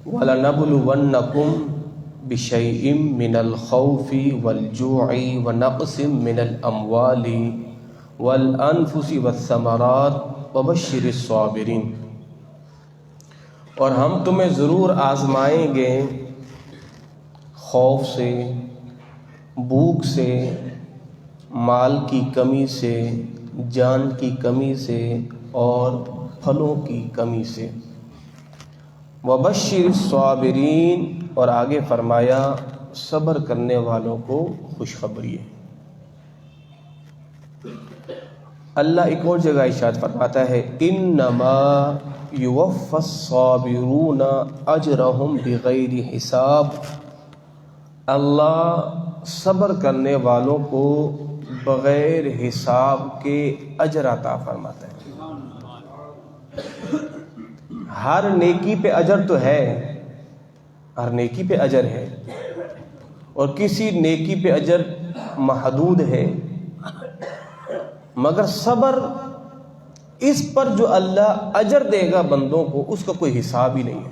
وَلَنَبْلُوَنَّكُمْ بِشَيْءٍ مِّنَ الْخَوْفِ وَالْجُوعِ وَنَقْصٍ مِّنَ الْأَمْوَالِ وَالْأَنفُسِ وَالثَّمَرَاتِ وَبَشِّرِ الصَّابِرِينَ۔ اور ہم تمہیں ضرور آزمائیں گے خوف سے، بھوک سے، مال کی کمی سے، جان کی کمی سے اور پھلوں کی کمی سے۔ وَبَشِّرِ الصَّابِرِينَ، اور آگے فرمایا صبر کرنے والوں کو خوشخبری ہے۔ اللہ ایک اور جگہ ارشاد فرماتا ہے انما یوفی الصابرون اجرہم بغیر حساب، اللہ صبر کرنے والوں کو بغیر حساب کے اجر عطا فرماتا ہے۔ ہر نیکی پہ اجر تو ہے، ہر نیکی پہ اجر ہے، اور کسی نیکی پہ اجر محدود ہے، مگر صبر اس پر جو اللہ اجر دے گا بندوں کو، اس کا کوئی حساب ہی نہیں ہے۔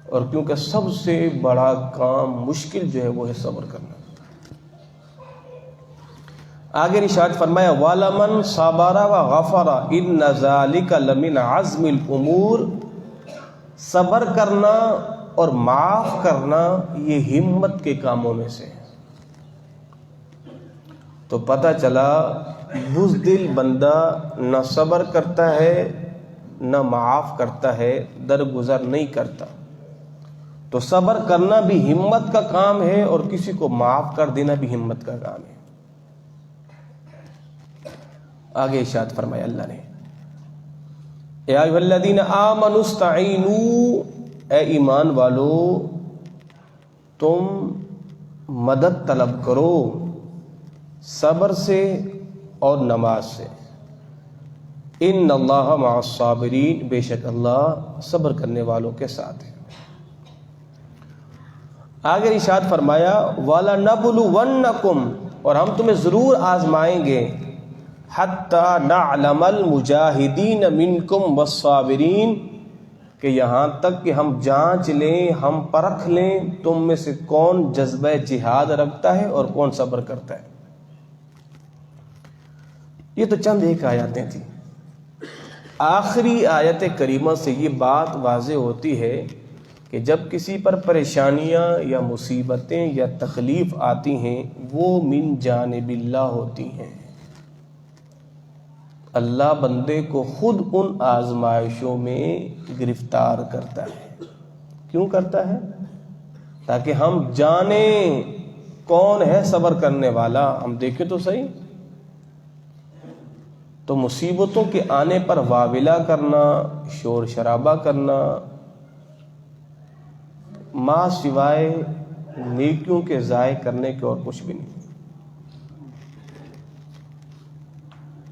اور کیونکہ سب سے بڑا کام مشکل جو ہے وہ ہے صبر کرنا۔ آگے ارشاد فرمایا وَلَمَنْ صَبَرَ وَغَفَرَ إِنَّ ذَلِكَ لَمِنْ عَزْمِ الْأُمُورِ، صبر کرنا اور معاف کرنا یہ ہمت کے کاموں میں سے ہے۔ تو پتہ چلا بزدل بندہ نہ صبر کرتا ہے نہ معاف کرتا ہے، درگزر نہیں کرتا۔ تو صبر کرنا بھی ہمت کا کام ہے، اور کسی کو معاف کر دینا بھی ہمت کا کام ہے۔ آگے ارشاد فرمایا اللہ نے یا ایھا الذین آمنوا استعینوا، اے ایمان والو تم مدد طلب کرو صبر سے اور نماز سے۔ ان اللہ مع الصابرین، بے شک اللہ صبر کرنے والوں کے ساتھ ہے۔ آگے ارشاد فرمایا وَلَنَبْلُوَنَّكُمْ، اور ہم تمہیں ضرور آزمائیں گے حَتَّى نَعْلَمَ الْمُجَاہِدِينَ مِنْكُمْ وَالصَّابِرِينَ، کہ یہاں تک کہ ہم جانچ لیں، ہم پرکھ لیں تم میں سے کون جذبہ جہاد رکھتا ہے اور کون صبر کرتا ہے۔ یہ تو چند ایک آیاتیں تھیں۔ آخری آیت کریمہ سے یہ بات واضح ہوتی ہے کہ جب کسی پر پریشانیاں یا مصیبتیں یا تکلیف آتی ہیں وہ من جانب اللہ ہوتی ہیں۔ اللہ بندے کو خود ان آزمائشوں میں گرفتار کرتا ہے۔ کیوں کرتا ہے؟ تاکہ ہم جانیں کون ہے صبر کرنے والا۔ ہم دیکھیں تو صحیح، تو مصیبتوں کے آنے پر واویلا کرنا، شور شرابہ کرنا، ما سوائے نیکیوں کے ضائع کرنے کے اور کچھ بھی نہیں۔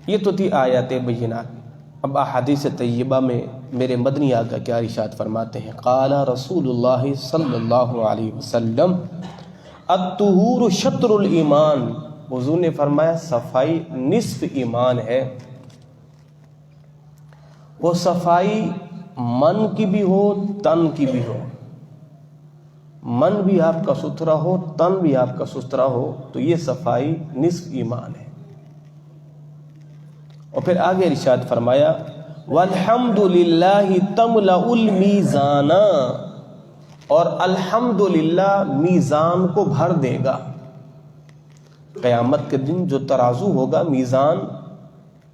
یہ تو تھی آیات بینات۔ اب احادیث طیبہ میں میرے مدنی آقا کیا ارشاد فرماتے ہیں قال رسول اللہ صلی اللہ علیہ وسلم الطہور شطر الایمان، حضور نے فرمایا صفائی نصف ایمان ہے۔ وہ صفائی من کی بھی ہو تن کی بھی ہو، من بھی آپ کا ستھرا ہو تن بھی آپ کا ستھرا ہو، تو یہ صفائی نصف ایمان ہے۔ اور پھر آگے ارشاد فرمایا والحمد للہ تملأ المیزان، اور الحمدللہ میزان کو بھر دے گا۔ قیامت کے دن جو ترازو ہوگا، میزان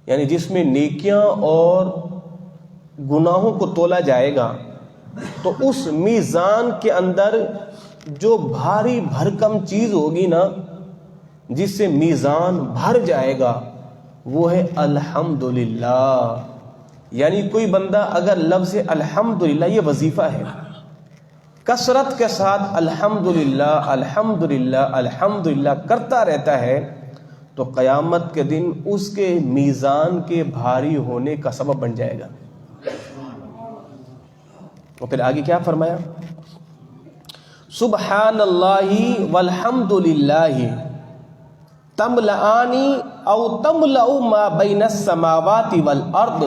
یعنی جس میں نیکیاں اور گناہوں کو تولا جائے گا، تو اس میزان کے اندر جو بھاری بھرکم چیز ہوگی نا، جس سے میزان بھر جائے گا، وہ ہے الحمدللہ۔ یعنی کوئی بندہ اگر لفظ الحمدللہ، یہ وظیفہ ہے، کثرت کے ساتھ الحمدللہ الحمدللہ الحمدللہ کرتا رہتا ہے، تو قیامت کے دن اس کے میزان کے بھاری ہونے کا سبب بن جائے گا۔ اور پھر آگے کیا فرمایا سبحان اللہ والحمد للہ تملأانی او تملأ ما بین السماوات والارض،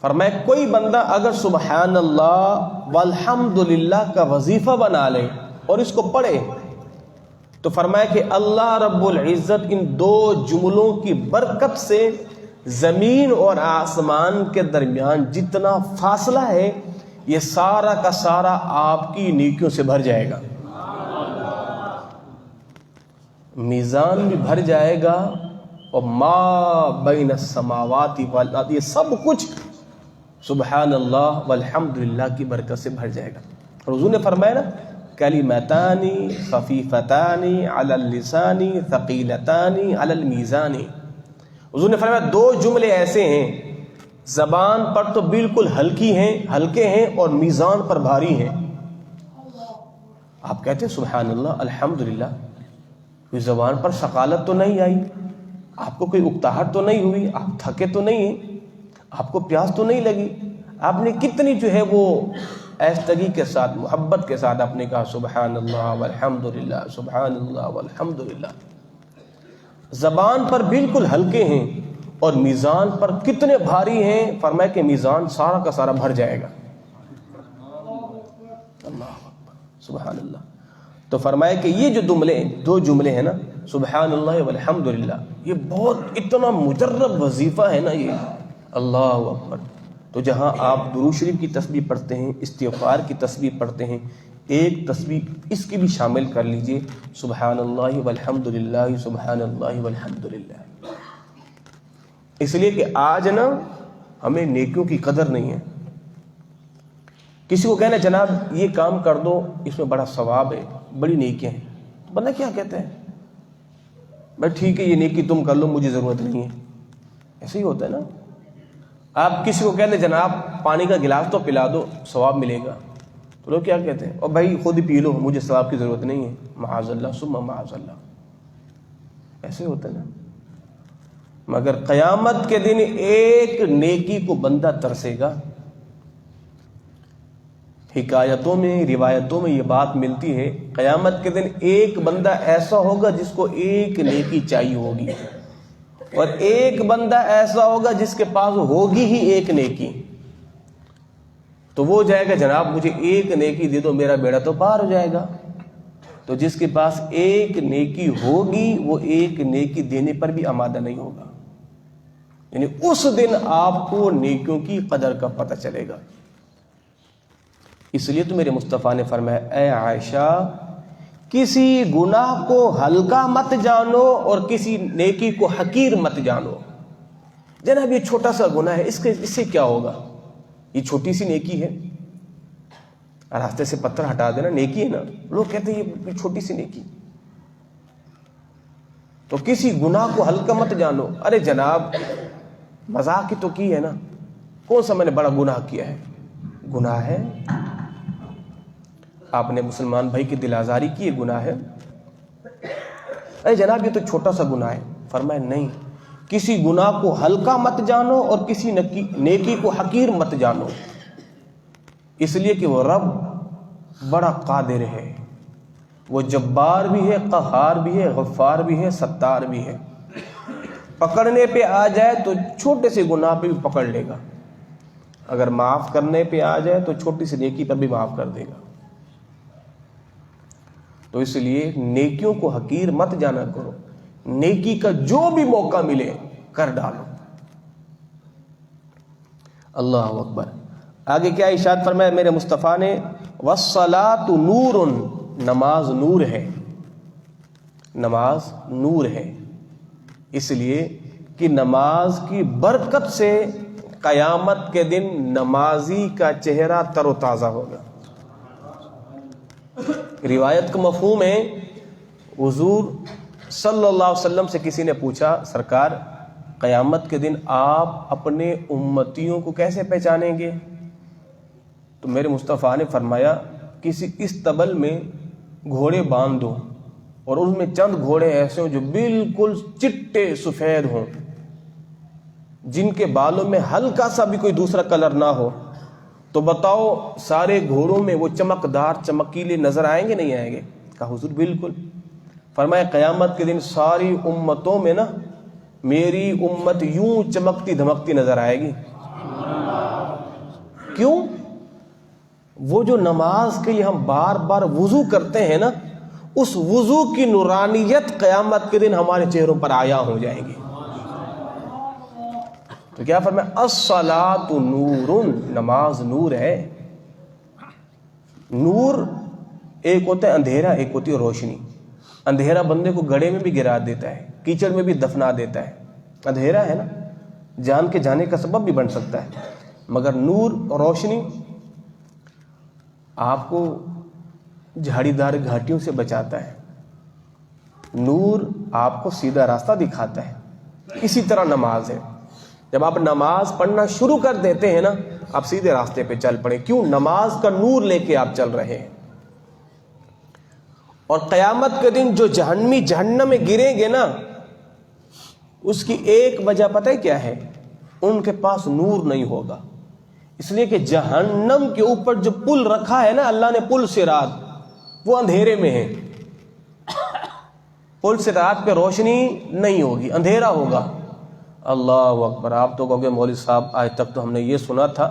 فرمایا کوئی بندہ اگر سبحان اللہ والحمدللہ کا وظیفہ بنا لے اور اس کو پڑھے تو فرمایا کہ اللہ رب العزت ان دو جملوں کی برکت سے زمین اور آسمان کے درمیان جتنا فاصلہ ہے یہ سارا کا سارا آپ کی نیکیوں سے بھر جائے گا، میزان بھی بھر جائے گا، اور ما بین السماوات والارض یہ سب کچھ سبحان اللہ والحمدللہ کی برکت سے بھر جائے گا۔ اور حضور نے فرمایا نا کلمتان خفیفتان علی اللسان ثقیلتان علی المیزان، حضور نے فرمایا دو جملے ایسے ہیں زبان پر تو بالکل ہلکے ہیں اور میزان پر بھاری ہیں۔ آپ کہتے ہیں سبحان اللہ الحمدللہ، کوئی زبان پر ثقالت تو نہیں آئی، آپ کو کوئی اکتاہٹ تو نہیں ہوئی، آپ تھکے تو نہیں ہیں، آپ کو پیاس تو نہیں لگی، آپ نے کتنی جو ہے وہ ایستگی کے ساتھ محبت کے ساتھ آپ نے کہا سبحان اللہ والحمدللہ سبحان اللہ والحمدللہ۔ زبان پر بالکل ہلکے ہیں اور میزان پر کتنے بھاری ہیں، فرمایا کہ میزان سارا کا سارا بھر جائے گا۔ اللہ اکبر سبحان اللہ۔ تو فرمایا کہ یہ جو دو جملے ہیں نا سبحان اللہ والحمدللہ، یہ بہت اتنا مجرب وظیفہ ہے نا یہ، اللہ اکبر۔ تو جہاں آپ درود شریف کی تسبیح پڑھتے ہیں، استغفار کی تسبیح پڑھتے ہیں، ایک تسبیح اس کی بھی شامل کر لیجئے سبحان اللہ والحمدللہ سبحان اللہ والحمدللہ۔ اس لیے کہ آج نا ہمیں نیکیوں کی قدر نہیں ہے۔ کسی کو کہنا جناب یہ کام کر دو اس میں بڑا ثواب ہے، بڑی نیکیاں ہیں، تو بندہ کیا کہتا ہے بھائی ٹھیک ہے یہ نیکی تم کر لو مجھے ضرورت نہیں ہے، ایسے ہی ہوتا ہے نا۔ آپ کسی کو کہتے ہیں جناب پانی کا گلاس تو پلا دو ثواب ملے گا، تو لوگ کیا کہتے ہیں اور بھائی خود ہی پی لو مجھے ثواب کی ضرورت نہیں ہے، معاذ اللہ ثم معاذ اللہ، ایسے ہوتا ہے نا۔ مگر قیامت کے دن ایک نیکی کو بندہ ترسے گا۔ حکایتوں میں روایتوں میں یہ بات ملتی ہے قیامت کے دن ایک بندہ ایسا ہوگا جس کو ایک نیکی چاہیے ہوگی، اور ایک بندہ ایسا ہوگا جس کے پاس ہوگی ہی ایک نیکی، تو وہ جائے گا جناب مجھے ایک نیکی دے دو میرا بیڑا تو پار ہو جائے گا۔ تو جس کے پاس ایک نیکی ہوگی وہ ایک نیکی دینے پر بھی آمادہ نہیں ہوگا، یعنی اس دن آپ کو نیکیوں کی قدر کا پتہ چلے گا۔ اس لیے تو میرے مصطفیٰ نے فرمایا اے عائشہ کسی گناہ کو ہلکا مت جانو اور کسی نیکی کو حقیر مت جانو۔ جناب یہ چھوٹا سا گناہ ہے، اس سے کیا ہوگا، یہ چھوٹی سی نیکی ہے، راستے سے پتھر ہٹا دینا نیکی ہے نا، لوگ کہتے ہیں یہ چھوٹی سی نیکی۔ تو کسی گناہ کو ہلکا مت جانو، ارے جناب مذاق ہی تو کی ہے نا، کون سا میں نے بڑا گناہ کیا ہے، گناہ ہے۔ آپ نے مسلمان بھائی کی دل آزاری کی ہے، گناہ ہے۔ ارے جناب یہ تو چھوٹا سا گناہ ہے، فرمایا نہیں، کسی گناہ کو ہلکا مت جانو اور کسی نیکی کو حقیر مت جانو، اس لیے کہ وہ رب بڑا قادر ہے، وہ جبار بھی ہے، قہار بھی ہے، غفار بھی ہے، ستار بھی ہے۔ پکڑنے پہ آ جائے تو چھوٹے سے گناہ پہ بھی پکڑ لے گا، اگر معاف کرنے پہ آ جائے تو چھوٹی سی نیکی پر بھی معاف کر دے گا۔ تو اس لیے نیکیوں کو حقیر مت جانا کرو، نیکی کا جو بھی موقع ملے کر ڈالو۔ اللہ اکبر۔ آگے کیا ارشاد فرمایا میرے مصطفیٰ نے، والصلاۃ نور، نماز نور ہے، نماز نور ہے، اس لیے کہ نماز کی برکت سے قیامت کے دن نمازی کا چہرہ تر و تازہ ہوگا۔ روایت کا مفہوم ہے حضور صلی اللہ علیہ وسلم سے کسی نے پوچھا سرکار قیامت کے دن آپ اپنے امتیوں کو کیسے پہچانیں گے؟ تو میرے مصطفیٰ نے فرمایا کسی استبل میں گھوڑے باندھ دو اور ان میں چند گھوڑے ایسے ہوں جو بالکل چٹے سفید ہوں، جن کے بالوں میں ہلکا سا بھی کوئی دوسرا کلر نہ ہو، تو بتاؤ سارے گھوڑوں میں وہ چمکدار چمکیلے نظر آئیں گے نہیں آئیں گے؟ کہا حضور بالکل۔ فرمایا قیامت کے دن ساری امتوں میں نا میری امت یوں چمکتی دھمکتی نظر آئے گی، کیوں؟ وہ جو نماز کے لیے ہم بار بار وضو کرتے ہیں نا، اس وضو کی نورانیت قیامت کے دن ہمارے چہروں پر عیا ہو جائے گی۔ تو کیا فرمایا؟ الصلاۃ نور، نماز نور ہے۔ نور ایک ہوتا ہے اندھیرا، ایک ہوتی ہے روشنی۔ اندھیرا بندے کو گڑھے میں بھی گرا دیتا ہے، کیچڑ میں بھی دفنا دیتا ہے۔ اندھیرا ہے نا، جان کے جانے کا سبب بھی بن سکتا ہے، مگر نور روشنی آپ کو جھاڑی دار گھاٹیوں سے بچاتا ہے۔ نور آپ کو سیدھا راستہ دکھاتا ہے۔ اسی طرح نماز ہے، جب آپ نماز پڑھنا شروع کر دیتے ہیں نا، آپ سیدھے راستے پہ چل پڑے، کیوں؟ نماز کا نور لے کے آپ چل رہے ہیں۔ اور قیامت کے دن جو جہنمی جہنم میں گریں گے نا، اس کی ایک وجہ پتہ ہے کیا ہے؟ ان کے پاس نور نہیں ہوگا۔ اس لیے کہ جہنم کے اوپر جو پل رکھا ہے نا اللہ نے، پل صراط، وہ اندھیرے میں ہے۔ پل صراط پہ روشنی نہیں ہوگی، اندھیرا ہوگا۔ اللہ اکبر! آپ تو کہو گے مولوی صاحب آج تک تو ہم نے یہ سنا تھا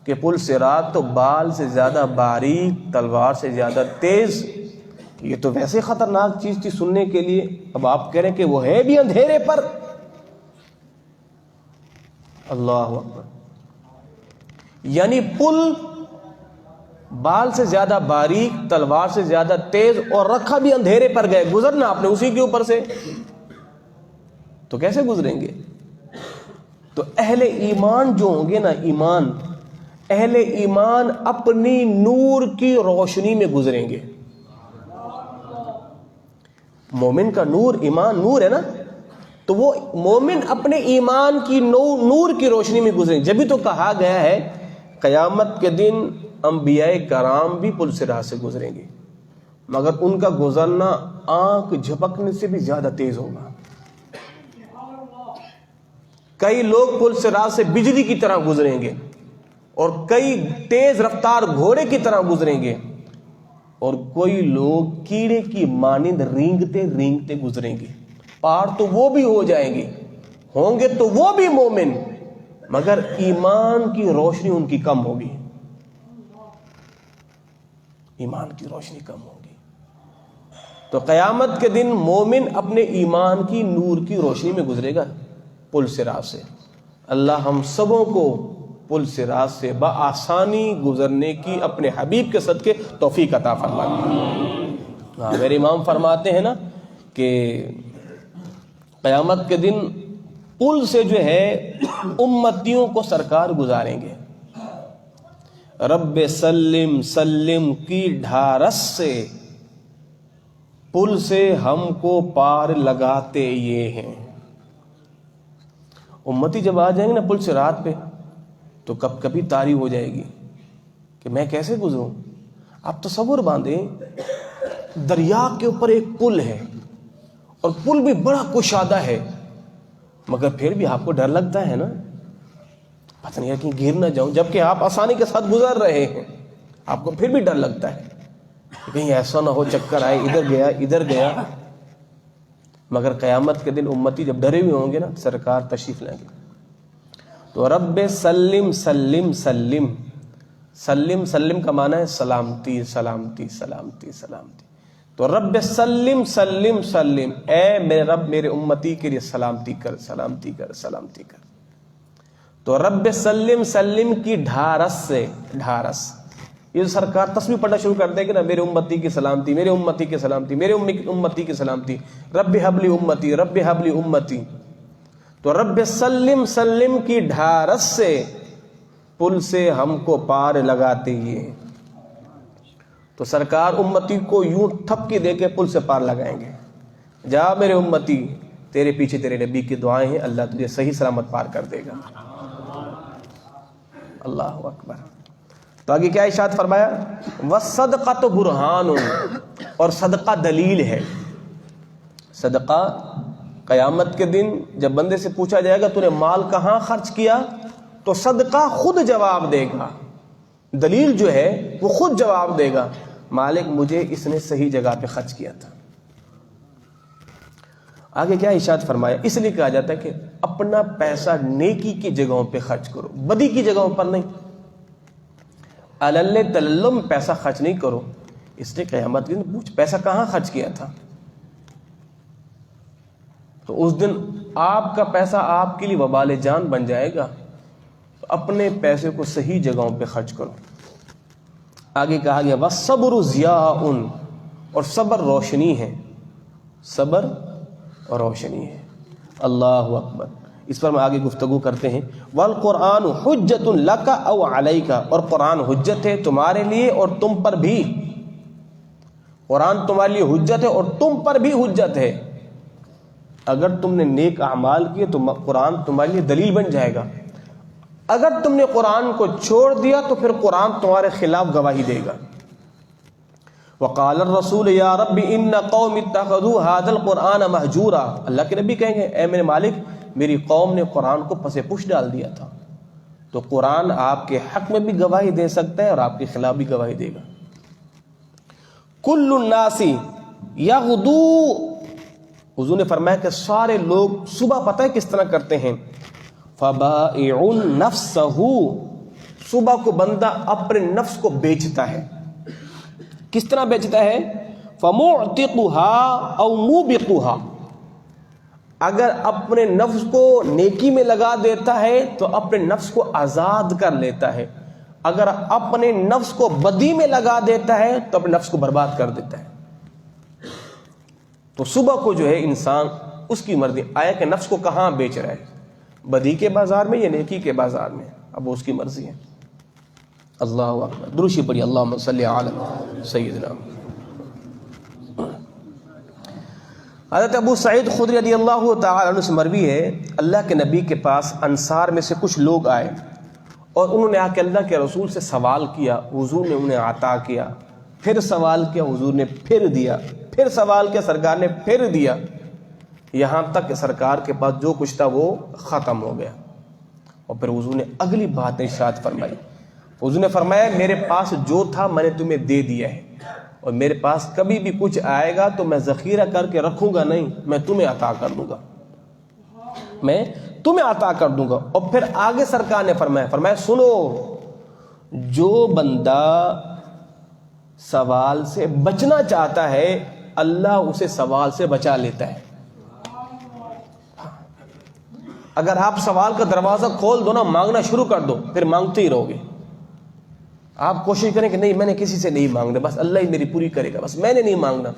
کہ پل صراط تو بال سے زیادہ باریک، تلوار سے زیادہ تیز، یہ تو ویسے خطرناک چیز تھی سننے کے لیے، اب آپ کہہ رہے ہیں کہ وہ ہے بھی اندھیرے پر۔ اللہ اکبر! یعنی پل بال سے زیادہ باریک، تلوار سے زیادہ تیز، اور رکھا بھی اندھیرے پر، گئے گزرنا آپ نے اسی کے اوپر سے، تو کیسے گزریں گے؟ تو اہل ایمان جو ہوں گے نا، ایمان، اہل ایمان اپنی نور کی روشنی میں گزریں گے۔ مومن کا نور، ایمان نور ہے نا، تو وہ مومن اپنے ایمان کی نور کی روشنی میں گزریں گے۔ جبھی تو کہا گیا ہے قیامت کے دن انبیاء کرام بھی پل صراط سے گزریں گے، مگر ان کا گزرنا آنکھ جھپکنے سے بھی زیادہ تیز ہوگا۔ کئی لوگ پل صراط سے بجلی کی طرح گزریں گے، اور کئی تیز رفتار گھوڑے کی طرح گزریں گے، اور کوئی لوگ کیڑے کی مانند رینگتے رینگتے گزریں گے۔ پار تو وہ بھی ہو جائیں گے، ہوں گے تو وہ بھی مومن، مگر ایمان کی روشنی ان کی کم ہوگی، ایمان کی روشنی کم ہوگی۔ تو قیامت کے دن مومن اپنے ایمان کی نور کی روشنی میں گزرے گا پل صراط سے۔ اللہ ہم سبوں کو پل صراط سے بآسانی گزرنے کی اپنے حبیب کے صدقے توفیق عطا فرمائے۔ میرے امام فرماتے ہیں نا کہ قیامت کے دن پل سے جو ہے امتیوں کو سرکار گزاریں گے۔ رب سلم سلم کی ڈھارس سے، پل سے ہم کو پار لگاتے یہ ہیں۔ امتی جب آ جائیں گے نا پل صراط پہ، تو کب کبھی تاری ہو جائے گی کہ میں کیسے گزروں۔ آپ تصور باندھیں، دریا کے اوپر ایک پل ہے، اور پل بھی بڑا کشادہ ہے، مگر پھر بھی آپ کو ڈر لگتا ہے نا، پتہ نہیں ہے کہ گر نہ جاؤں، جبکہ آپ آسانی کے ساتھ گزر رہے ہیں، آپ کو پھر بھی ڈر لگتا ہے کہ کہیں ایسا نہ ہو چکر آئے، ادھر گیا۔ مگر قیامت کے دن امتی جب ڈرے ہوئے ہوں گے نا، سرکار تشریف لائیں گے۔ تو رب سلم سلم سلم، سلم سلم کا معنی ہے سلامتی سلامتی سلامتی سلامتی۔ تو رب سلم سلم سلم، اے میرے رب میرے امتی کے لیے سلامتی کر سلامتی کر سلامتی کر۔ تو رب سلم سلم کی ڈھارس سے، ڈھارس، یہ سرکار تسبیح پڑھنا شروع کر دے گا نا، میرے امتی کی سلامتی، میرے امتی کی سلامتی، میرے امتی کی سلامتی، رب حبلی امتی، رب حبلی امتی۔ تو رب سلم سلم کی ڈھارس سے، پل سے ہم کو پار لگاتے یہ۔ تو سرکار امتی کو یوں تھپکی دے کے پل سے پار لگائیں گے، جا میرے امتی، تیرے پیچھے تیرے نبی کی دعائیں ہیں، اللہ تجھے صحیح سلامت پار کر دے گا۔ اللہ اکبر۔ تو آگے کیا ارشاد فرمایا؟ وَالصَّدْقَةُ بُرْهَانٌ، اور صدقہ دلیل ہے۔ صدقہ قیامت کے دن جب بندے سے پوچھا جائے گا تو نے مال کہاں خرچ کیا، تو صدقہ خود جواب دے گا، دلیل جو ہے وہ خود جواب دے گا، مالک مجھے اس نے صحیح جگہ پہ خرچ کیا تھا۔ آگے کیا ارشاد فرمایا؟ اس لیے کہا جاتا ہے کہ اپنا پیسہ نیکی کی جگہوں پہ خرچ کرو، بدی کی جگہوں پر نہیں۔ الل تلل میں پیسہ خرچ نہیں کرو، اس نے قیامت کے دن پوچھ پیسہ کہاں خرچ کیا تھا؟ تو اس دن آپ کا پیسہ آپ کے لیے وبال جان بن جائے گا. تو اپنے پیسے کو صحیح جگہوں پہ خرچ کرو. آگے کہا گیا وَالصَّبْرُ ضِيَاءٌ، اور صبر روشنی ہے، صبر اور روشنی ہے. اللہ اکبر. اس پر ہم آگے گفتگو کرتے ہیں. وَالْقُرْآنُ حُجَّةٌ لَكَ أَوْ عَلَيْكَ، اور قرآن حجت ہے تمہارے لیے اور تم پر بھی. قرآن تمہارے لیے حجت ہے اور تم پر بھی حجت ہے. اگر تم نے نیک اعمال کیے تو قرآن تمہارے لیے دلیل بن جائے گا. اگر تم نے قرآن کو چھوڑ دیا تو پھر قرآن تمہارے خلاف گواہی دے گا. وقال الرسول یا رب ان قوم اتخذوا هذا القرآن مہجورا، اللہ کے نبی کہیں گے اے میرے مالک میری قوم نے قرآن کو پس پش ڈال دیا تھا. تو قرآن آپ کے حق میں بھی گواہی دے سکتا ہے اور آپ کے خلاف بھی گواہی دے گا. کل الناس یغدو، حضور نے فرمایا کہ سارے لوگ صبح پتہ ہے کس طرح کرتے ہیں، فبائع نفسہ، صبح کو بندہ اپنے نفس کو بیچتا ہے. کس طرح بیچتا ہے؟ فمعتقها او موبقها، اگر اپنے نفس کو نیکی میں لگا دیتا ہے تو اپنے نفس کو آزاد کر لیتا ہے، اگر اپنے نفس کو بدی میں لگا دیتا ہے تو اپنے نفس کو برباد کر دیتا ہے. تو صبح کو جو ہے انسان اس کی مرضی، آیا کہ نفس کو کہاں بیچ رہا ہے، بدی کے بازار میں یا نیکی کے بازار میں، اب وہ اس کی مرضی ہے. اللہ اکبر. دروشی پڑھی اللہم صلی علی سیدنا. حضرت ابو سعید خدری رضی اللہ تعالی عنہ سے مروی ہے اللہ کے نبی کے پاس انصار میں سے کچھ لوگ آئے اور انہوں نے آ کے اللہ کے رسول سے سوال کیا، حضور نے انہیں عطا کیا، پھر سوال کیا حضور نے پھر دیا، پھر سوال کیا سرکار نے پھر دیا، یہاں تک کہ سرکار کے پاس جو کچھ تھا وہ ختم ہو گیا. اور پھر حضور نے اگلی بات ارشاد فرمائی. حضور نے فرمایا میرے پاس جو تھا میں نے تمہیں دے دیا ہے، اور میرے پاس کبھی بھی کچھ آئے گا تو میں ذخیرہ کر کے رکھوں گا نہیں، میں تمہیں عطا کر دوں گا، میں تمہیں عطا کر دوں گا. اور پھر آگے سرکار نے فرمایا سنو، جو بندہ سوال سے بچنا چاہتا ہے اللہ اسے سوال سے بچا لیتا ہے. اگر آپ سوال کا دروازہ کھول دو نا، مانگنا شروع کر دو، پھر مانگتے ہی رہو گے. آپ کوشش کریں کہ نہیں میں نے کسی سے نہیں مانگنا، بس اللہ ہی میری پوری کرے گا، بس میں نے نہیں مانگنا،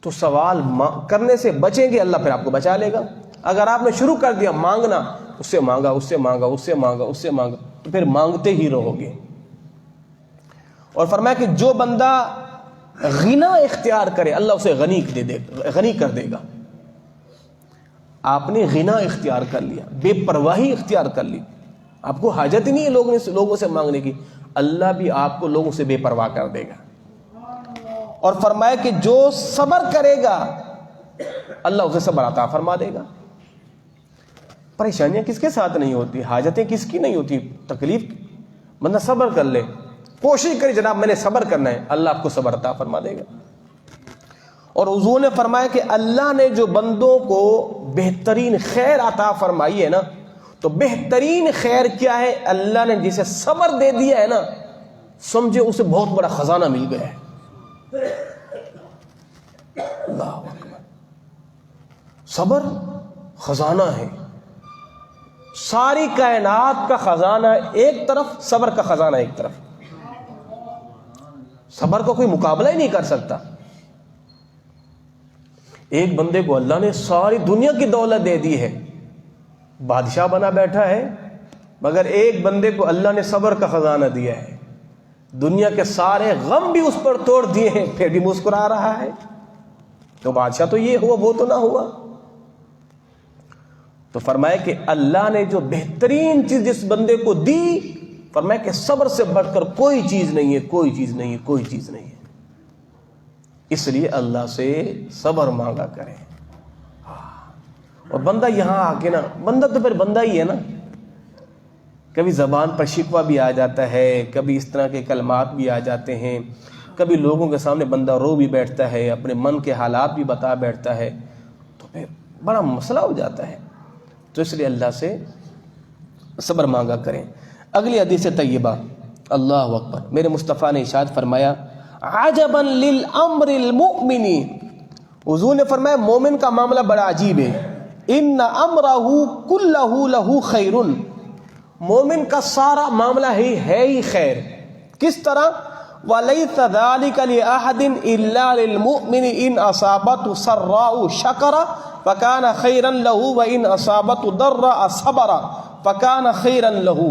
تو سوال کرنے سے بچیں گے، اللہ پھر آپ کو بچا لے گا. اگر آپ نے شروع کر دیا مانگنا، اس سے مانگا اس سے مانگا اس سے مانگا اس سے مانگا، تو پھر مانگتے ہی رہو گے. اور فرمایا کہ جو بندہ غنا اختیار کرے اللہ اسے غنی کر دے گا. آپ نے غنا اختیار کر لیا، بے پرواہی اختیار کر لی، آپ کو حاجت ہی نہیں ہے لوگوں سے مانگنے کی، اللہ بھی آپ کو لوگوں سے بے پرواہ کر دے گا. اور فرمایا کہ جو صبر کرے گا اللہ اسے صبر عطا فرما دے گا. پریشانیاں کس کے ساتھ نہیں ہوتی، حاجتیں کس کی نہیں ہوتی، تکلیف بندہ صبر کر لے، کوشش کرے جناب میں نے صبر کرنا ہے، اللہ آپ کو صبر عطا فرما دے گا. اور حضور نے فرمایا کہ اللہ نے جو بندوں کو بہترین خیر عطا فرمائی ہے نا، تو بہترین خیر کیا ہے؟ اللہ نے جسے صبر دے دیا ہے نا، سمجھے اسے بہت بڑا خزانہ مل گیا ہے. اللہ اکبر. صبر خزانہ ہے، ساری کائنات کا خزانہ ایک طرف، صبر کا خزانہ ایک طرف. صبر کا کوئی مقابلہ ہی نہیں کر سکتا. ایک بندے کو اللہ نے ساری دنیا کی دولت دے دی ہے، بادشاہ بنا بیٹھا ہے، مگر ایک بندے کو اللہ نے صبر کا خزانہ دیا ہے، دنیا کے سارے غم بھی اس پر توڑ دیے ہیں، پھر بھی مسکرا رہا ہے. تو بادشاہ تو یہ ہوا وہ تو نہ ہوا. تو فرمایا کہ اللہ نے جو بہترین چیز جس بندے کو دی، فرمایا کہ صبر سے بڑھ کر کوئی چیز نہیں ہے، کوئی چیز نہیں ہے، کوئی چیز نہیں ہے. اس لیے اللہ سے صبر مانگا کریں. اور بندہ یہاں آ کے نا، بندہ تو پھر بندہ ہی ہے نا، کبھی زبان پر شکوہ بھی آ جاتا ہے، کبھی اس طرح کے کلمات بھی آ جاتے ہیں، کبھی لوگوں کے سامنے بندہ رو بھی بیٹھتا ہے، اپنے من کے حالات بھی بتا بیٹھتا ہے، تو پھر بڑا مسئلہ ہو جاتا ہے. تو اس لیے اللہ سے صبر مانگا کریں. اگلی حدیث طیبہ اللہ اکبر. میرے مصطفیٰ نے ارشاد فرمایا عجبا للامر المؤمن، حضور نے فرمایا مومن کا معاملہ بڑا عجیب ہے. ان امرہ کلہ لہ خیر، مومن کا سارا معاملہ ہے ہی خیر. کس طرح؟ وَلَيْسَ ذَلِكَ لِأَحَدٍ إِلَّا لِلْمُؤْمِنِ إِنْ أَصَابَتْهُ سَرَّاءُ شَكَرَ فَكَانَ خَيْرًا لَهُ وَإِنْ أَصَابَتْهُ ضَرَّاءُ صَبَرَ فَكَانَ خَيْرًا لَهُ.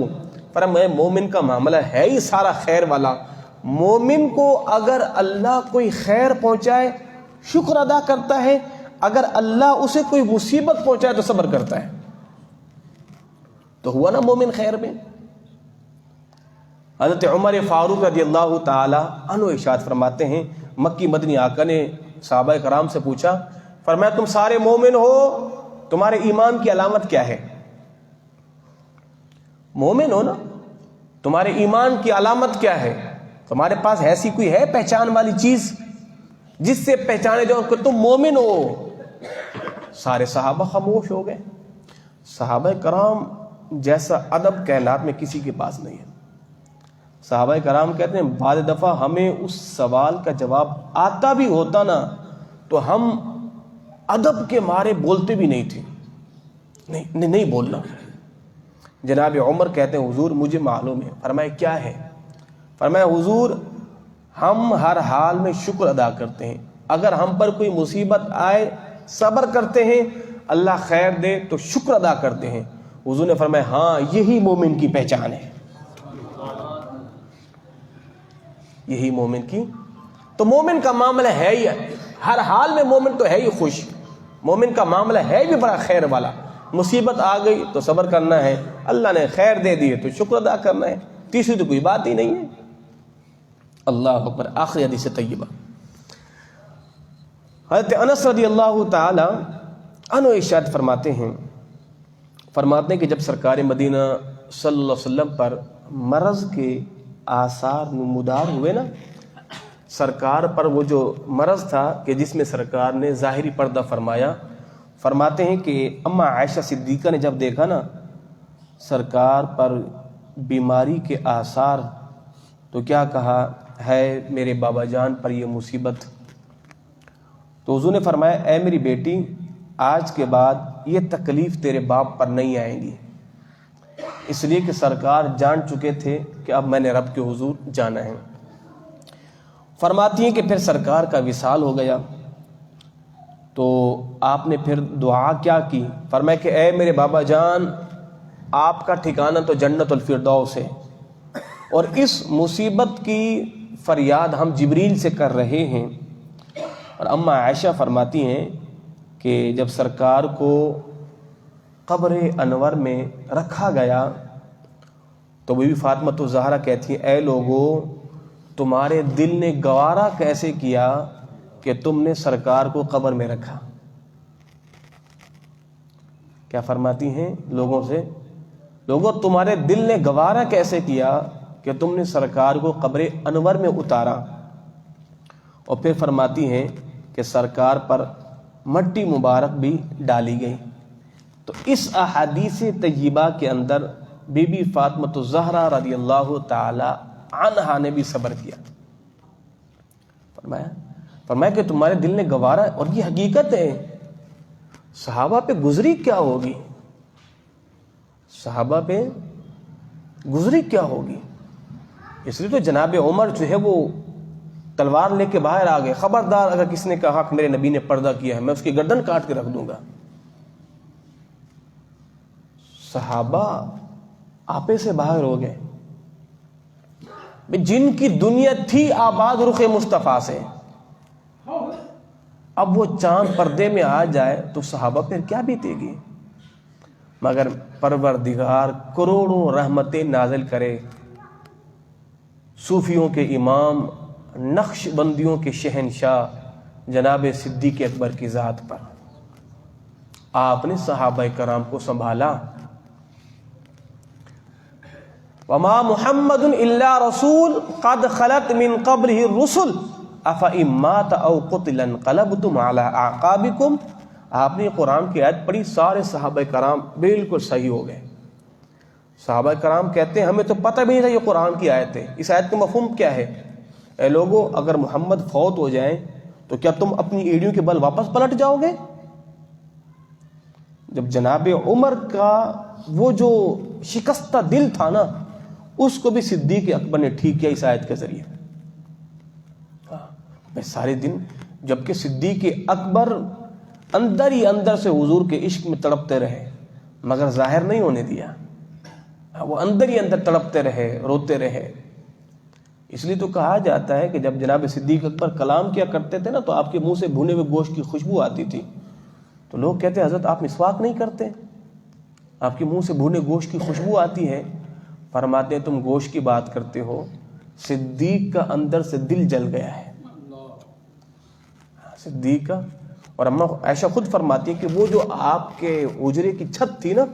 فرمایا مومن کا معاملہ ہے ہی سارا خیر والا. مومن کو اگر اللہ کوئی خیر پہنچائے شکر ادا کرتا ہے، اگر اللہ اسے کوئی مصیبت پہنچائے تو صبر کرتا ہے. تو ہوا نا مومن خیر میں. حضرت عمر فاروق رضی اللہ تعالی عنہ ارشاد فرماتے ہیں، مکی مدنی آقا نے صحابہ کرام سے پوچھا، فرمایا تم سارے مومن ہو، تمہارے ایمان کی علامت کیا ہے؟ مومن ہو نا، تمہارے ایمان کی علامت کیا ہے؟ تمہارے پاس ایسی کوئی ہے پہچان والی چیز جس سے پہچانے جاؤ کہ تم مومن ہو؟ سارے صحابہ خاموش ہو گئے. صحابہ کرام جیسا ادب کائنات میں کسی کے پاس نہیں ہے. صحابہ کرام کہتے ہیں بعض دفعہ ہمیں اس سوال کا جواب آتا بھی ہوتا نا تو ہم ادب کے مارے بولتے بھی نہیں تھے. نہیں بولنا. جناب عمر کہتے ہیں حضور مجھے معلوم ہے. فرمایا کیا ہے؟ فرمایا حضور ہم ہر حال میں شکر ادا کرتے ہیں، اگر ہم پر کوئی مصیبت آئے صبر کرتے ہیں، اللہ خیر دے تو شکر ادا کرتے ہیں. حضور نے فرمایا ہاں یہی مومن کی پہچان ہے، یہی مومن کی. تو مومن کا معاملہ ہے ہی ہر حال میں، مومن تو ہے ہی خوش، مومن کا معاملہ ہے بھی بڑا خیر والا. مصیبت آ گئی تو صبر کرنا ہے، اللہ نے خیر دے دی تو شکر ادا کرنا ہے. تیسری تو کوئی بات ہی نہیں ہے. اللہ اکبر. آخری حدیث طیبہ حضرت انس رضی اللہ تعالی عنہ ارشاد فرماتے ہیں کہ جب سرکار مدینہ صلی اللہ علیہ وسلم پر مرض کے آثار نمودار ہوئے نا، سرکار پر وہ جو مرض تھا کہ جس میں سرکار نے ظاہری پردہ فرمایا، فرماتے ہیں کہ اما عائشہ صدیقہ نے جب دیکھا نا سرکار پر بیماری کے آثار تو کیا کہا، ہے میرے بابا جان پر یہ مصیبت. تو حضور نے فرمایا اے میری بیٹی آج کے بعد یہ تکلیف تیرے باپ پر نہیں آئیں گی، اس لیے کہ سرکار جان چکے تھے کہ اب میں نے رب کے حضور جانا ہے. فرماتی ہیں کہ پھر سرکار کا وصال ہو گیا تو آپ نے پھر دعا کیا کی. فرمایا کہ اے میرے بابا جان آپ کا ٹھکانہ تو جنت الفردوس ہے، اور اس مصیبت کی فریاد ہم جبریل سے کر رہے ہیں. اور اما عائشہ فرماتی ہیں کہ جب سرکار کو قبر انور میں رکھا گیا تو بیوی فاطمہ الزہرا کہتی ہیں اے لوگو تمہارے دل نے گوارا کیسے کیا کہ تم نے سرکار کو قبر میں رکھا. کیا فرماتی ہیں لوگوں سے، لوگوں تمہارے دل نے گوارا کیسے کیا کہ تم نے سرکار کو قبر انور میں اتارا. اور پھر فرماتی ہیں کہ سرکار پر مٹی مبارک بھی ڈالی گئی. تو اس احادیث طیبہ کے اندر بی بی فاطمہ الزہرا رضی اللہ تعالی عنہا نے بھی صبر کیا. فرمایا کہ تمہارے دل نے گوارا، اور یہ حقیقت ہے. صحابہ پہ گزری کیا ہوگی، صحابہ پہ گزری کیا ہوگی. اس لیے تو جناب عمر جو ہے وہ تلوار لے کے باہر آ گئے، خبردار اگر کسی نے کہا کہ میرے نبی نے پردہ کیا ہے میں اس کی گردن کاٹ کے رکھ دوں گا. صحابہ آپے سے باہر ہو گئے. جن کی دنیا تھی آباد رخ مصطفیٰ سے، اب وہ چاند پردے میں آ جائے تو صحابہ پھر کیا بیتے گی. مگر پروردگار کروڑوں رحمتیں نازل کرے صوفیوں کے امام، نقش بندیوں کے شہنشاہ جناب صدیق اکبر کی ذات پر. آپ نے صحابہ کرام کو سنبھالا. وما محمد الا رسول قد خلت من قبله الرسل افإن مات او قتل انقلبتم على اعقابكم. آپ نے قرآن کی آیت پڑھی، سارے صحابہ کرام بالکل صحیح ہو گئے. صحابہ کرام کہتے ہیں ہمیں تو پتہ بھی نہیں تھا یہ قرآن کی آیت ہے، اس آیت کا مفہوم کیا ہے؟ اے لوگو، اگر محمد فوت ہو جائیں تو کیا تم اپنی ایڑیوں کے بل واپس پلٹ جاؤ گے؟ جب جناب عمر کا وہ جو شکستہ دل تھا نا، اس کو بھی صدیق اکبر نے ٹھیک کیا اس آیت کے ذریعے۔ میں سارے دن، جبکہ صدیق اکبر اندر ہی اندر سے حضور کے عشق میں تڑپتے رہے مگر ظاہر نہیں ہونے دیا، وہ اندر ہی اندر تڑپتے رہے، روتے رہے۔ اس لیے تو کہا جاتا ہے کہ جب جناب صدیق اکبر کلام کیا کرتے تھے نا تو آپ کے منہ سے بھنے ہوئے گوشت کی خوشبو آتی تھی، تو لوگ کہتے ہیں حضرت آپ مسواک نہیں کرتے، آپ کے منہ سے بھنے گوشت کی خوشبو آتی ہے۔ فرماتے ہیں تم گوشت کی بات کرتے ہو، صدیق کا اندر سے دل جل گیا ہے، صدیق کا۔ اور اماں عائشہ خود فرماتی ہے کہ وہ جو آپ کے حجرے کی چھت تھی نا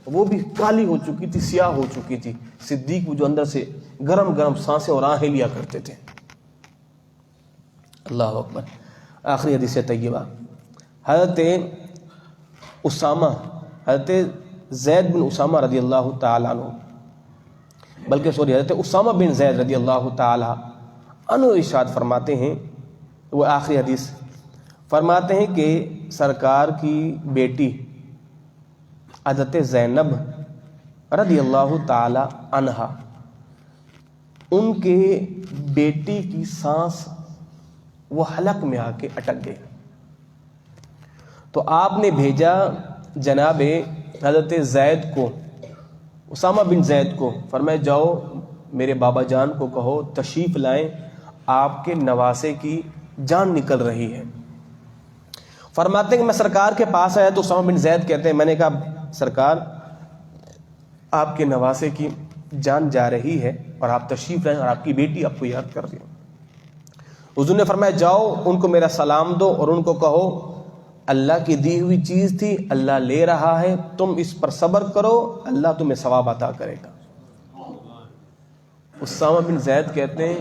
وہ بھی کالی ہو چکی تھی، سیاہ ہو چکی تھی۔ صدیق وہ جو اندر سے گرم گرم سانسیں اور آہیں لیا کرتے تھے۔ اللہ اکبر۔ آخری حدیث طیبہ، حضرت اسامہ، حضرت زید بن اسامہ رضی اللہ تعالیٰ عنہ، حضرت اسامہ بن زید رضی اللہ تعالیٰ عنہ ارشاد فرماتے ہیں، وہ آخری حدیث فرماتے ہیں کہ سرکار کی بیٹی حضرت زینب رضی اللہ تعالی عنہا، ان کے بیٹی کی سانس وہ حلق میں آ کے اٹک گئی، تو آپ نے بھیجا جناب حضرت زید کو، اسامہ بن زید کو، فرمایا جاؤ میرے بابا جان کو کہو تشریف لائیں، آپ کے نواسے کی جان نکل رہی ہے۔ فرماتے ہیں کہ میں سرکار کے پاس آیا تو اسامہ بن زید کہتے ہیں میں نے کہا سرکار آپ کے نواسے کی جان جا رہی ہے اور آپ تشریف لائیں اور آپ کی بیٹی آپ کو یاد کر رہی ہے۔ حضور نے فرمایا جاؤ ان کو میرا سلام دو اور ان کو کہو اللہ کی دی ہوئی چیز تھی، اللہ لے رہا ہے، تم اس پر صبر کرو، اللہ تمہیں ثواب عطا کرے گا۔ اسامہ بن زید کہتے ہیں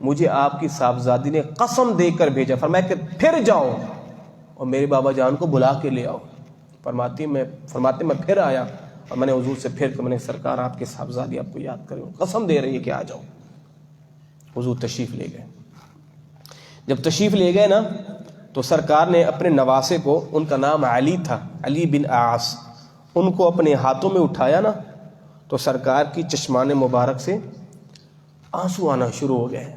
مجھے آپ کی صاحبزادی نے قسم دے کر بھیجا، فرمایا کہ پھر جاؤ اور میرے بابا جان کو بلا کے لے آؤ۔ فرماتے میں پھر آیا اور میں نے حضور سے پھر کہ میں نے سرکار آپ کے صاحبزادی آپ کو یاد کرے، قسم دے رہی ہے کہ آ جاؤ۔ حضور تشریف لے گئے۔ جب تشریف لے گئے نا تو سرکار نے اپنے نواسے کو، ان کا نام علی تھا، علی بن عاص، ان کو اپنے ہاتھوں میں اٹھایا نا تو سرکار کی چشمان مبارک سے آنسو آنا شروع ہو گئے۔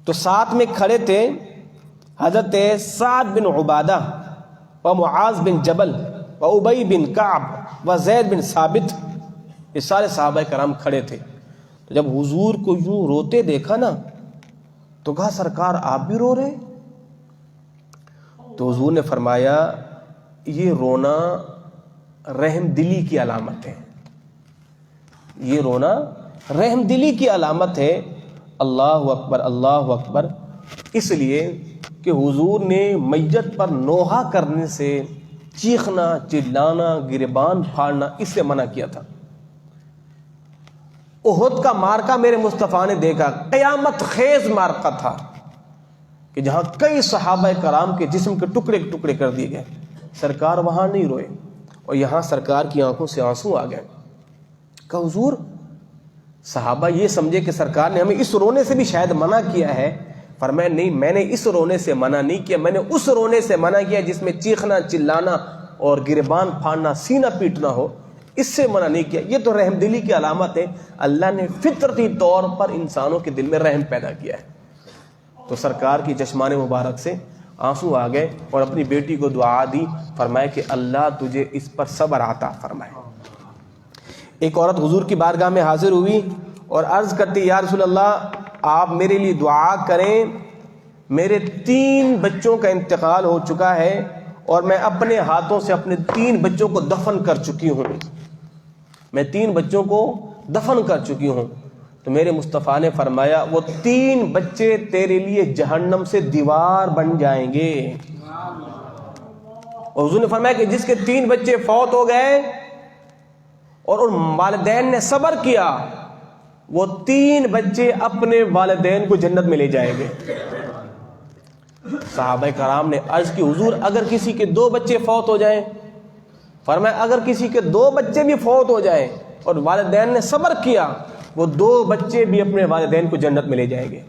تو ساتھ میں کھڑے تھے حضرت سعد بن عبادہ و معاذ بن جبل و ابی بن کعب و زید بن ثابت، یہ سارے صحابہ کرام کھڑے تھے۔ تو جب حضور کو یوں روتے دیکھا نا تو کہا سرکار آپ بھی رو رہے؟ تو حضور نے فرمایا یہ رونا رحم دلی کی علامت ہے، یہ رونا رحم دلی کی علامت ہے۔ اللہ اکبر، اللہ اکبر۔ اس لیے کہ حضور نے میت پر نوحہ کرنے سے، چیخنا، چلانا، گریبان پھاڑنا، اس سے منع کیا تھا۔ احد کا مارکا میرے مصطفیٰ نے دیکھا، قیامت خیز مارکا تھا کہ جہاں کئی صحابہ کرام کے جسم کے ٹکڑے ٹکڑے کر دیے گئے، سرکار وہاں نہیں روئے اور یہاں سرکار کی آنکھوں سے آنسو آ گئے۔ کہ حضور، صحابہ یہ سمجھے کہ سرکار نے ہمیں اس رونے سے بھی شاید منع کیا ہے۔ فرمایا نہیں، میں نے اس رونے سے منع نہیں کیا، میں نے اس رونے سے منع کیا جس میں چیخنا، چلانا اور گریبان پھاڑنا، سینہ پیٹنا ہو، اس سے منع نہیں کیا۔ یہ تو رحم دلی کی علامت ہے، اللہ نے فطرتی طور پر انسانوں کے دل میں رحم پیدا کیا ہے۔ تو سرکار کی چشمان مبارک سے آنسو آ گئے اور اپنی بیٹی کو دعا دی، فرمایا کہ اللہ تجھے اس پر صبر عطا فرمائے۔ ایک عورت حضور کی بارگاہ میں حاضر ہوئی اور عرض کرتی یا رسول اللہ آپ میرے لیے دعا کریں، میرے 3 بچوں کا انتقال ہو چکا ہے اور میں اپنے ہاتھوں سے اپنے 3 بچوں کو دفن کر چکی ہوں، میں 3 بچوں کو دفن کر چکی ہوں۔ تو میرے مصطفیٰ نے فرمایا وہ 3 بچے تیرے لیے جہنم سے دیوار بن جائیں گے۔ اور حضور نے فرمایا کہ جس کے 3 بچے فوت ہو گئے اور ان والدین نے صبر کیا، وہ 3 بچے اپنے والدین کو جنت میں لے جائیں گے۔ صحابہ کرام نے عرض کی حضور اگر کسی کے 2 بچے فوت ہو جائیں؟ فرمایا اگر کسی کے 2 بچے بھی فوت ہو جائیں اور والدین نے صبر کیا، وہ 2 بچے بھی اپنے والدین کو جنت میں لے جائیں گے۔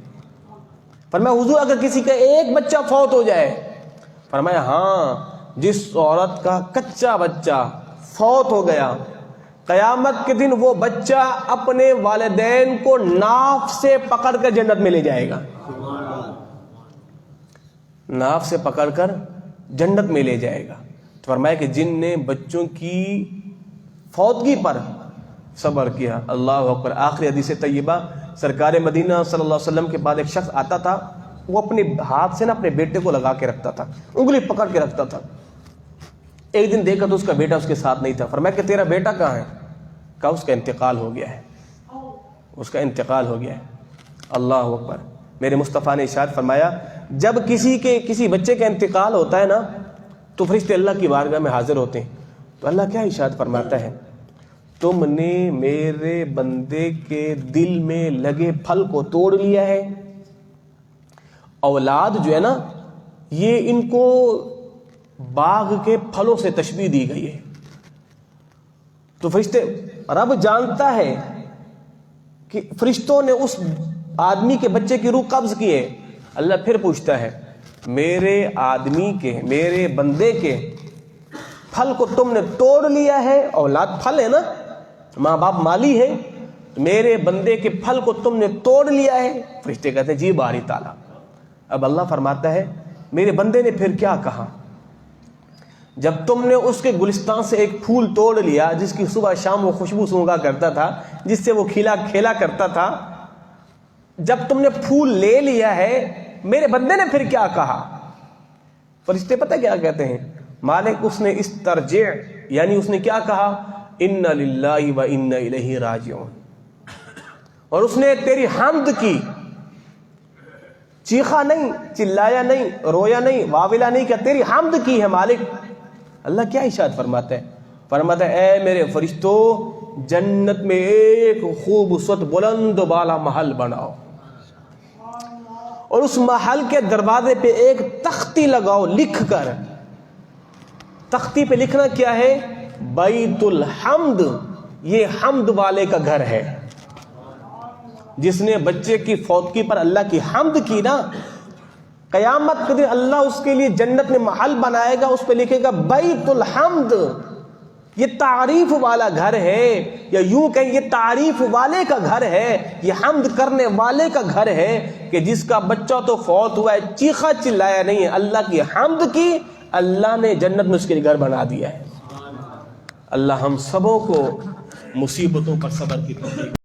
فرمایا حضور اگر کسی کا 1 بچہ فوت ہو جائے، فرمایا ہاں، جس عورت کا کچا بچہ فوت ہو گیا، قیامت کے دن وہ بچہ اپنے والدین کو ناف سے پکڑ کر جنت میں لے جائے گا، ناف سے پکڑ کر جنت میں لے جائے گا۔ تو فرمایا کہ جن نے بچوں کی فوتگی پر صبر کیا، اللہ اکبر۔ آخری حدیث طیبہ، سرکار مدینہ صلی اللہ علیہ وسلم کے بعد ایک شخص آتا تھا، وہ اپنے ہاتھ سے نا اپنے بیٹے کو لگا کے رکھتا تھا، انگلی پکڑ کے رکھتا تھا۔ ایک دن دیکھا تو اس کا بیٹا اس کے ساتھ نہیں تھا۔ فرمایا کہ تیرا بیٹا کہاں ہے؟ کہا اس کا انتقال ہو گیا ہے، اس کا انتقال ہو گیا ہے۔ اللہ اکبر۔ میرے مصطفیٰ نے ارشاد فرمایا جب کسی بچے کا انتقال ہوتا ہے نا تو فرشتے اللہ کی بارگاہ میں حاضر ہوتے ہیں، تو اللہ کیا ارشاد فرماتا ہے؟ تم نے میرے بندے کے دل میں لگے پھل کو توڑ لیا ہے۔ اولاد جو ہے نا، یہ ان کو باغ کے پھلوں سے تشبیہ دی گئی ہے۔ تو فرشتے، رب جانتا ہے کہ فرشتوں نے اس آدمی کے بچے کی روح قبض کی ہے۔ اللہ پھر پوچھتا ہے میرے آدمی کے، میرے بندے کے پھل کو تم نے توڑ لیا ہے؟ اولاد پھل ہے نا، ماں باپ مالی ہے، میرے بندے کے پھل کو تم نے توڑ لیا ہے؟ فرشتے کہتے ہیں جی باری تعالیٰ۔ اب اللہ فرماتا ہے میرے بندے نے پھر کیا کہا؟ جب تم نے اس کے گلستان سے ایک پھول توڑ لیا جس کی صبح شام وہ خوشبو سونگا کرتا تھا، جس سے وہ کھیلا کرتا تھا، جب تم نے پھول لے لیا ہے، میرے بندے نے پھر کیا کہا؟ فرشتے پتہ کیا کہتے ہیں؟ مالک اس نے استرجع، یعنی اس نے کیا کہا؟ انا للہ و انا الیہ راجعون۔ اور اس نے تیری حمد کی، چیخا نہیں، چلایا نہیں، رویا نہیں، واویلا نہیں، کہ تیری حمد کی ہے مالک۔ اللہ کیا ارشاد فرماتا ہے؟ فرماتا ہے اے میرے فرشتوں، جنت میں ایک خوبصورت بلند بالا محل بناؤ، اور اس محل کے دروازے پہ ایک تختی لگاؤ لکھ کر۔ تختی پہ لکھنا کیا ہے؟ بیت الحمد، یہ حمد والے کا گھر ہے۔ جس نے بچے کی فوتگی پر اللہ کی حمد کی نا، قیامت کے دن اللہ اس کے لیے جنت میں محل بنائے گا، اس پہ لکھے گا بیت الحمد، یہ تعریف والا گھر ہے، یا یوں کہیں یہ تعریف والے کا گھر ہے، یہ حمد کرنے والے کا گھر ہے، کہ جس کا بچہ تو فوت ہوا ہے، چیخا چلایا نہیں ہے، اللہ کی حمد کی، اللہ نے جنت میں اس کے لیے گھر بنا دیا ہے۔ اللہ ہم سبوں کو مصیبتوں پر صبر کی توفیق